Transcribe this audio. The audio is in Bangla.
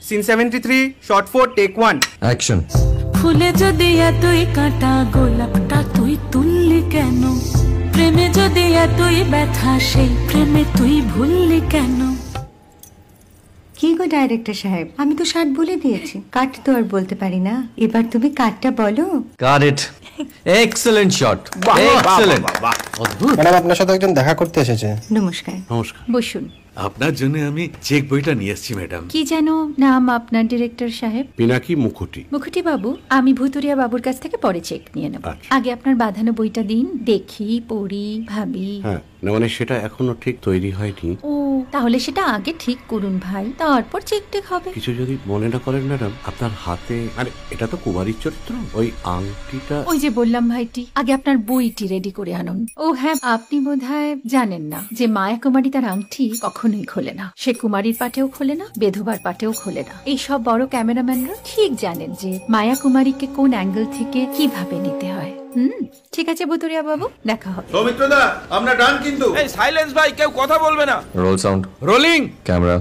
Scene 73 short 4 take 1 action. ফুলে যদি এতই কাঁটা গোলাপটা তুই তুললি কেন? প্রেমে যদি এতই ব্যথা সেই প্রেমে তুই ভুললি কেন? কি গো ডাইরেক্টর সাহেব, আমি তো 60 বলে দিয়েছি, কাট তো আর বলতে পারি না, এবার তুমি কাটটা বলো। Got it. Excellent shot, excellent. অদ্ভুত। ম্যাডাম আপনার সাথে একজন দেখা করতে এসেছে। নমস্কার। নমস্কার। বসুন। আপনার জন্য আমি চেক বইটা নিয়ে এসেছি ম্যাডাম। কি যেন নাম আপনার ডিরেক্টর সাহেব? পিনাকি মুখোটি। মুখুটি বাবু, আমি ভুতুরিয়া বাবুর কাছ থেকে পরে চেক নিয়ে নেব। আচ্ছা। আগে আপনার বাঁধানো বইটা দিন, দেখি, পড়ি, ভাবি। হ্যাঁ, না মানে সেটা এখনো ঠিক তৈরি হয়নি। ও, তাহলে সেটা আগে ঠিক করুন ভাই, তারপর চেক টেক হবে। কিছু যদি মনে না করেন ম্যাডাম, আপনার হাতে, আরে এটা তো কুমারীর চরিত্র, ওই আংটিটা। ওই যে বললাম ভাইটি, আগে আপনার বইটি রেডি করে আনুন। ও হ্যাঁ, আপনি বোধহয় জানেন না যে মায়া কুমারী তার আংটি কখনোই খোলে না। সে কুমারীর পাটেও খোলে না, বেধবার পাটেও খোলে না। এই সব বড় ক্যামেরাম্যানরা ঠিক জানেন যে মায়া কুমারীকে কোন অ্যাঙ্গেল থেকে কিভাবে নিতে হয়। ঠিক আছে ভুতুরিয়া বাবু, দেখা হবে। সৌমিত্রদা, আমরা ডান কিন্তু। এই সাইলেন্স ভাই, কেউ কথা বলবে না। Roll sound. রোলিং। ক্যামেরা।